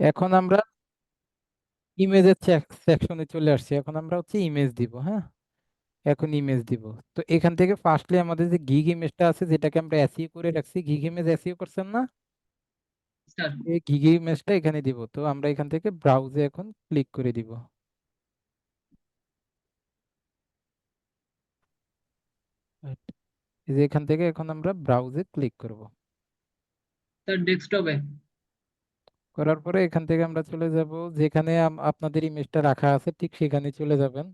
এখন আমরা ইমেজের সেকশনে চলে আসছি। এখন আমরা হচ্ছে ইমেজ দিব। হ্যাঁ, এখন ইমেজ দিব। তো এখান থেকে ফার্স্টলি আমাদের যে গিগ ইমেজটা আছে, যেটাকে আমরা এসইও করে রাখছি, গিগ ইমেজ এসইও করছেন না, স্যার। এই গিগ ইমেজটা এখানে দিব। তো আমরা এখান থেকে ব্রাউজে এখন ক্লিক করে দিব। Right. এই যে এখান থেকে এখন আমরা ব্রাউজে ক্লিক করব। স্যার ডেস্কটপে। করার পরে এখান থেকে আমরা চলে যাব যেখানে আপনাদের ইমেজটা রাখা আছে, ঠিক সেখানে চলে যাবেন।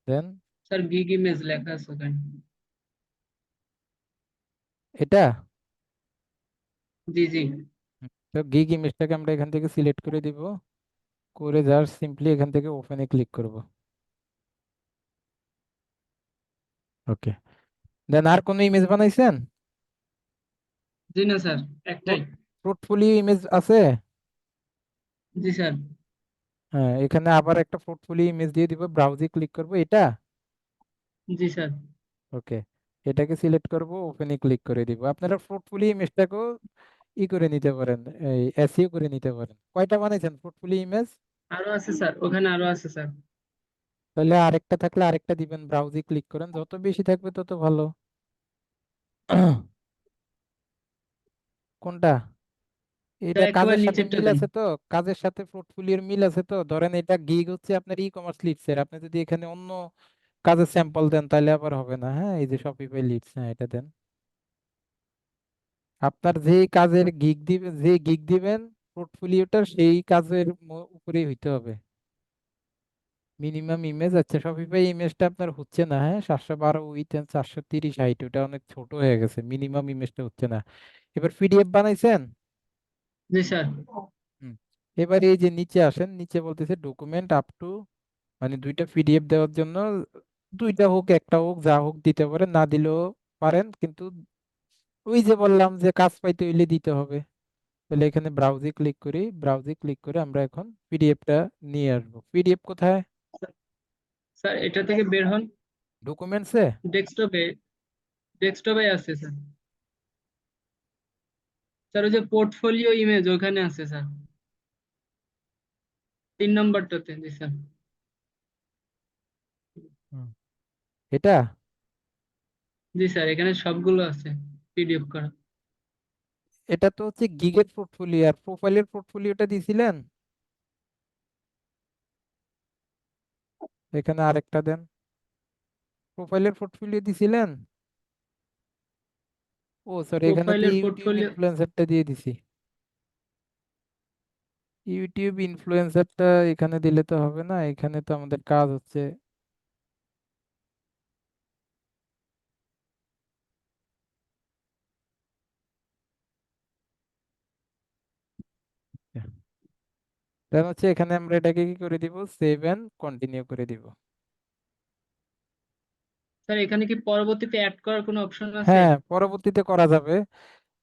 দেন স্যার গিগ ইমেজ লেখা আছে ওখানে। এটা, জি জি। তো গিগ ইমেজটাকে আমরা এখান থেকে সিলেক্ট করে দিব। করে জাস্ট সিম্পলি এখান থেকে ওপেনে ক্লিক করব। ওকে। দেন আর কোনো ইমেজ বানাইছেন? জি না স্যার, একটাই। পোর্টফোলিও ইমেজ আছে? জি স্যার। হ্যাঁ, এখানে আবার একটা পোর্টফোলিও ইমেজ দিয়ে দিব, ব্রাউজে ক্লিক করব এটা। জি স্যার। ওকে, এটাকে সিলেক্ট করব, ওপেনে ক্লিক করে দিব। আপনারা পোর্টফোলিও ইমেজটাকেও ই করে নিতে পারেন, এই এসইও করে নিতে পারেন। কয়টা বানাইছেন পোর্টফোলিও ইমেজ? আরো আছে স্যার, ওখানে আরো আছে স্যার। তাহলে আরেকটা থাকলে আরেকটা দিবেন, ব্রাউজে ক্লিক করেন, যত বেশি থাকবে তত ভালো। কোনটা? স্যার এটা কাজের একেবারে সাথে নিচেরটা মিল দেন। আছে তো? কাজের সাথে পোর্টফোলিওর মিল আছে তো? ধরেন এটা গিগ হচ্ছে আপনার ই কমার্স লিডস এর, আপনি যদি এখানে অন্য কাজের স্যাম্পল দেন তাহলে আবার হবে না। হ্যাঁ, এই যে শপিফাই লিডস, হ্যাঁ এটা দেন। আপনার যে কাজের গিগ দিবেন, যে গিগ দিবেন পোর্টফোলিওটার, সেই কাজের উপরেই হইতে হবে। মিনিমাম ইমেজ, আচ্ছা শপিফাই ইমেজটা আপনার হচ্ছে না। হ্যাঁ, 712 উইথ এন্ড 430 হাইট, ওটা অনেক ছোট হয়ে গেছে, মিনিমাম ইমেজটা হচ্ছে না। এবার পিডিএফ বানাইছেন? জি স্যার। হুম। এবার এই যে নিচে আসেন, নিচে বলতেছে ডকুমেন্ট আপ টু, মানে দুইটা পিডিএফ দেওয়ার জন্য, দুইটা হোক একটা হোক যা হোক দিতে পারেন, না দিলেও পারেন, কিন্তু ওই যে বললাম যে কাজ পাইতে হইলে দিতে হবে। তাহলে এখানে ব্রাউজে ক্লিক করি, ব্রাউজে ক্লিক করে আমরা এখন পিডিএফটা নিয়ে আসবো। পিডিএফ কোথায়? স্যার এটা থেকে বের হন। ডকুমেন্টসে? ডেস্কটপে। ডেস্কটপে আছে স্যার। স্যার ওই যে পোর্টফোলিও ইমেজ ওখানে আছে স্যার, 3 নম্বরটাতে। জি স্যার। এটা? জি স্যার, এখানে সবগুলো আছে পিডিএফ করা। এটা তো হচ্ছে গিগের পোর্টফোলিও, আর প্রোফাইলের পোর্টফোলিওটা দিছিলেন? এখানে আরেকটা দেন, প্রোফাইলের পোর্টফোলিও দিছিলেন? ও সরি, এখানে তো প্রোফাইলের ইউটিউব পোর্টফোলিও। ইনফ্লুয়েন্সারটা দিয়ে দিছি। ইউটিউব ইনফ্লুয়েন্সারটা এখানে দিলে তো হবে না, এখানে তো আমাদের কাজ হচ্ছে। দেন হচ্ছে এখানে আমরা এটাকে কি করে দিব, সেভ এন্ড কন্টিনিউ করে দিব। স্যার এখানে কি পরবর্তীতে অ্যাড করার কোনো অপশন আছে? হ্যাঁ, পরবর্তীতে করা যাবে,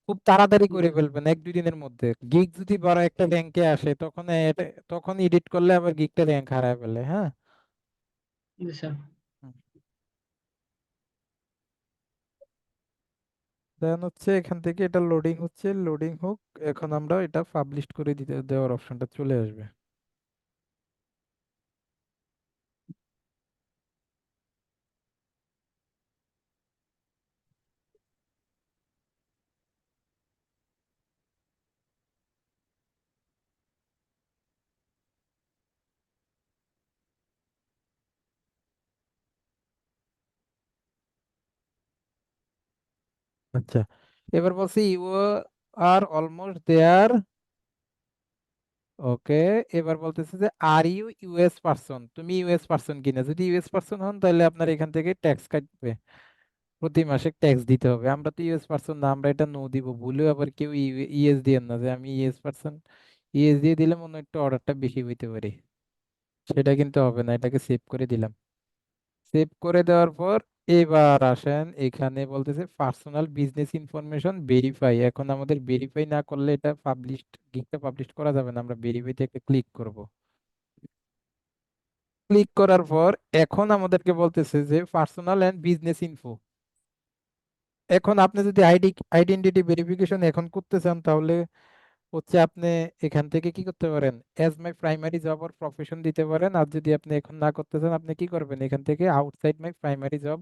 খুব তাড়াতাড়ি জি করে ফেলবেন, 1-2 দিনের মধ্যে। গিগ যদি বড় একটা র্যাঙ্কে আসে তখন তখন এডিট করলে আবার গিগটা র্যাঙ্ক হারায় ফেলে। হ্যাঁ। জি স্যার। হুম। দেন হচ্ছে এখান থেকে এটা লোডিং হচ্ছে, লোডিং হোক। এখন আমরা এটা পাবলিশ করে দিতে দেওয়ার অপশনটা চলে আসবে। আচ্ছা, এবার বলছি ইউ আর অলমোস্ট দেয়ার। ওকে, এবার বলতেছে যে আর ইউ ইউএস পার্সন, তুমি ইউএস পার্সন কিনা। যদি ইউএস পার্সন হন তাহলে আপনার এখান থেকে ট্যাক্স কাটবে, প্রতি মাসে ট্যাক্স দিতে হবে। আমরা তো ইউএস পার্সন না, আমরা এটা নো দিব। ভুলেও আবার কেউ ইএস দিয়েন না যে আমি ইএস পার্সন। ইএস দিয়ে দিলে মনে হয় একটু অর্ডারটা বেশি হইতে পারে, সেটা কিন্তু হবে না। এটাকে সেভ করে দিলাম। সেভ করে দেওয়ার পর এবার আসেন, এখানে বলতেছে পার্সোনাল বিজনেস ইনফরমেশন ভেরিফাই। এখন আমাদের ভেরিফাই না করলে এটা গিগটা পাবলিশ করা যাবে না। আমরা ভেরিফাইতে একটা ক্লিক করব। ক্লিক করার পর এখন আমাদেরকে বলতেছে যে পার্সোনাল এন্ড বিজনেস ইনফো। এখন আপনি যদি আইডেন্টিটি ভেরিফিকেশন এখন করতে চান তাহলে হচ্ছে আপনি এখান থেকে কি করতে পারেন, as my primary job or profession দিতে পারেন। আর যদি আপনি এখন না করতে চান, আপনি কি করবেন, এখান থেকে outside my primary job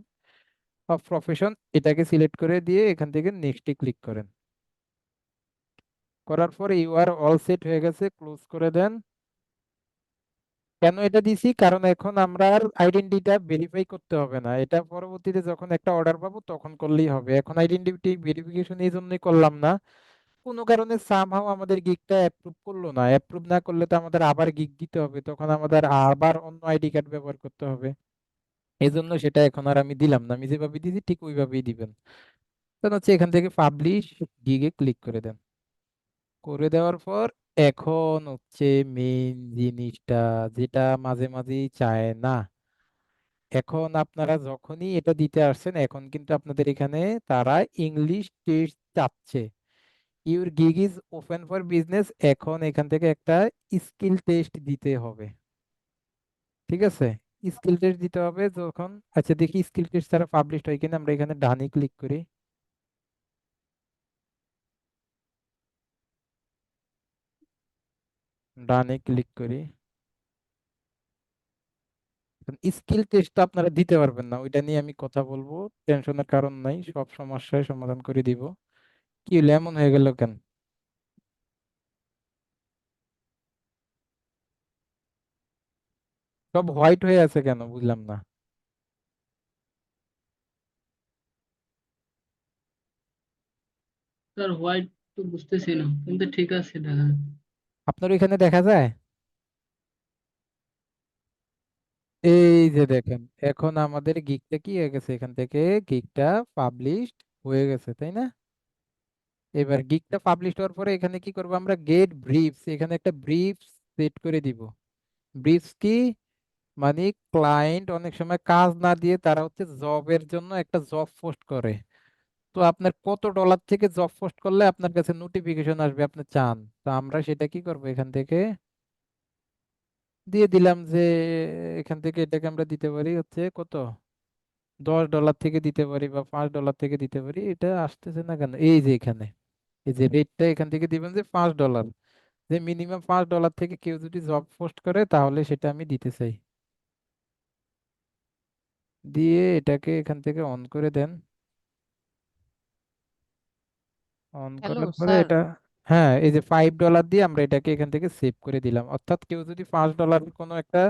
of profession এটাকে সিলেক্ট করে দিয়ে এখান থেকে নেক্সটে ক্লিক করেন। করার পরে ইউ আর অল সেট হয়ে গেছে, ক্লোজ করে দেন। কেন এটা দিছি, কারণ এখন আমরা আর আইডেন্টিটা ভেরিফাই করতে হবে না, এটা পরবর্তীতে যখন একটা অর্ডার পাবো তখন করলেই হবে। এখন আইডেন্টিটি ভেরিফিকেশন এই জন্যই করলাম না, কোনো কারণে সামহাও আমাদের গিগটা অ্যাপ্রুভ করলো না, অ্যাপ্রুভ না করলে তো আমাদের আবার গিগ দিতে হবে, তখন আমাদের আবার অন্য আইডি কার্ড ব্যবহার করতে হবে। এই জন্য সেটা এখন আর আমি দিলাম না, আমি যেভাবে দিয়েছি ঠিক ওইভাবেই দিবেন। তখন হচ্ছে এখান থেকে পাবলিশ গিগে ক্লিক করে দেন। করে দেওয়ার পর এখন হচ্ছে মেইন জিনিসটা, যেটা মাঝে মাঝেই চায় না। এখন আপনারা যখনই এটা দিতে আসছেন, এখন কিন্তু আপনাদের এখানে তারা ইংলিশ টেস্ট চাচ্ছে। Your gig is open for business, এখন এখান থেকে একটা স্কিল টেস্ট দিতে হবে। ঠিক আছে, স্কিল টেস্ট দিতে হবে যখন। আচ্ছা দেখি স্কিল টেস্ট ছাড়া পাবলিশ হয় কিনা, আমরা এখানে ডানে ক্লিক করি, ডানে ক্লিক করি। স্কিল টেস্ট তো আপনারা দিতে পারবেন না, ওইটা নিয়ে আমি কথা বলবো, টেনশনের কারণ নাই, সব সমস্যার সমাধান করে দিব। কি হলো, এমন হয়ে গেল কেন? সব হোয়াইট হয়ে আছে কেন, বুঝলাম না। স্যার হোয়াইট তো বুঝতেছি না, কিন্তু ঠিক আছে দেখা যাচ্ছে। আপনার ওইখানে দেখা যায়? এই যে দেখেন, এখন আমাদের গিগটা কি হয়ে গেছে, এখান থেকে গিগটা পাবলিশড হয়ে গেছে, তাই না? এবার গিগটা পাবলিশ হওয়ার পরে এখানে কি করব, আমরা গেট ব্রিফস, এখানে একটা ব্রিফস সেট করে দিব। ব্রিফস কি মানে, ক্লায়েন্ট অনেক সময় কাজ না দিয়ে তারা হচ্ছে জবের জন্য একটা জব পোস্ট করে। তো আপনার কত ডলার থেকে জব পোস্ট করলে আপনার কাছে নোটিফিকেশন আসবে আপনি চান, তো আমরা সেটা কি করব, এখান থেকে দিয়ে দিলাম যে এখান থেকে এটাকে আমরা দিতে পারি হচ্ছে কত, $10 থেকে দিতে পারি বা $5 থেকে দিতে পারি। এটা আসতেছে না কেন, এই যে এখানে এই যে রেটটা এখান থেকে দিবেন যে $5, যে মিনিমাম $5 থেকে কেউ যদি জব পোস্ট করে তাহলে সেটা আমি দিতে চাই। দিয়ে এটাকে এখান থেকে অন করে দেন। অন হ্যালো করার পরে স্যার। এটা, হ্যাঁ এই যে $5 দিয়ে আমরা এটাকে এখান থেকে সেভ করে দিলাম, অর্থাৎ কেউ যদি $5 কোনো একটা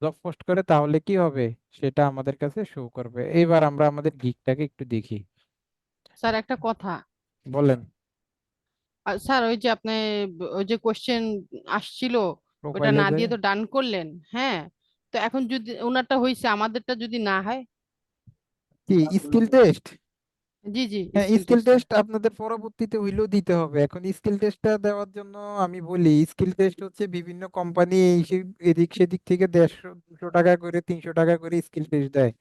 জব পোস্ট করে তাহলে কি হবে, সেটা আমাদের কাছে শো করবে। এবার আমরা আমাদের গিগটাকে একটু দেখি। স্যার একটা কথা। বলেন। স্যার ওই যে আপনি ওই যে কোশ্চেন আসছিল, ওটা প্রোফাইলে না যাই, দিয়ে তো ডান করলেন। হ্যাঁ, তো এখন যদি ওনারটা হয়েছে আমাদেরটা যদি না হয়? কি স্কিল টেস্ট? জি জি, হ্যাঁ স্কিল স্কিল টেস্টটা। টেস্ট আপনাদের পরবর্তীতে হইলেও দিতে হবে। এখন স্কিল টেস্টটা দেওয়ার জন্য আমি বলি, স্কিল টেস্ট হচ্ছে বিভিন্ন কোম্পানি এই এদিক সেদিক থেকে 150-200 টাকা করে 300 টাকা করে স্কিল টেস্ট দেয়।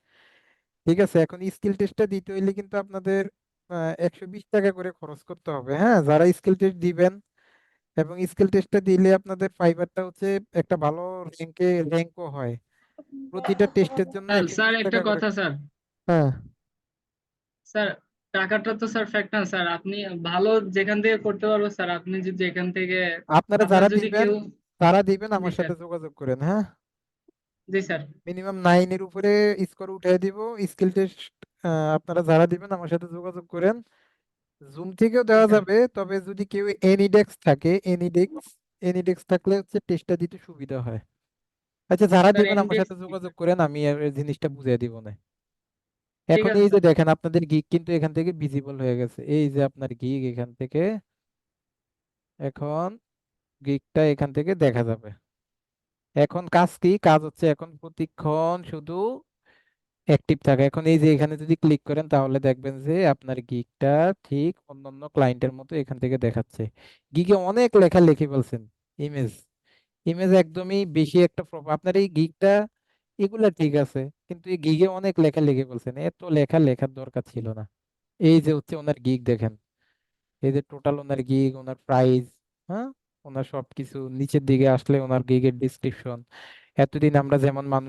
ঠিক আছে, এখন স্কিল টেস্টটা দিতে হইলে কিন্তু আপনাদের 120 টাকা করে খরচ করতে হবে। হ্যাঁ, যারা স্কিল টেস্ট দিবেন এবং স্কিল টেস্টটা দিলে আপনাদের ফাইবারটা হচ্ছে একটা ভালো র্যাঙ্কও হয়, প্রতিটা টেস্টের জন্য স্যার একশো স্যার বিশ একটা টাকা করে। কথা স্যার। হ্যাঁ, স্যার টাকাটা তো স্যার ফ্যাক্ট না স্যার, আপনি ভালো যেখান থেকে করতে পারবো স্যার, আপনি যদি এখান থেকে আপনারা আপনার যারা যদি দিবেন, কেউ। তারা দিবেন জি আমার স্যার। সাথে যোগাযোগ করেন। হ্যাঁ, জি স্যার। মিনিমাম 9-এর উপরে স্কোর উঠিয়ে দিব। স্কিল টেস্ট আপনারা যারা দিবেন আমার সাথে যোগাযোগ করেন। জুম থেকেও জি দেওয়া স্যার। যাবে, তবে যদি কেউ এনিডেক্স থাকে, এনিডেক্স এনিডেক্স থাকলে হচ্ছে টেস্টটা দিতে সুবিধা হয়। আচ্ছা যারা স্যার দিবেন আমার ইনডেক্স। সাথে যোগাযোগ করেন, আমি এই জিনিসটা বুঝিয়ে দিব না। ঠিক এখন আছে এই যে স্যার। দেখেন আপনাদের গিগ কিন্তু এখান থেকে ভিজিবল হয়ে গেছে, এই যে আপনার গিগ এখান থেকে, এখন গিগটা এখান থেকে দেখা যাবে। এখন কাজ কি, কাজ হচ্ছে এখন প্রতিক্ষণ শুধু অ্যাক্টিভ থাকা। এখন এই যে এখানে যদি ক্লিক করেন তাহলে দেখবেন যে আপনার গিগটা ঠিক অন্যান্য ক্লায়েন্টের মতো এখান থেকে দেখাচ্ছে। গিগে অনেক লেখা লিখে বলছেন, ইমেজ ইমেজ একদমই বেশি একটা আপনার এই গিগটা, এগুলা ঠিক আছে, কিন্তু এই গিগে অনেক লেখা লিখে বলছেন, এত লেখা লেখার দরকার ছিল না। এই যে হচ্ছে ওনার গিগ দেখেন, এই যে টোটাল ওনার গিগ, ওনার প্রাইস, হ্যাঁ, ওনার সবকিছু নিচের দিকে আসলে ওনার গিগের ডিসক্রিপশন। এতদিন আমরা যেমন মানুষ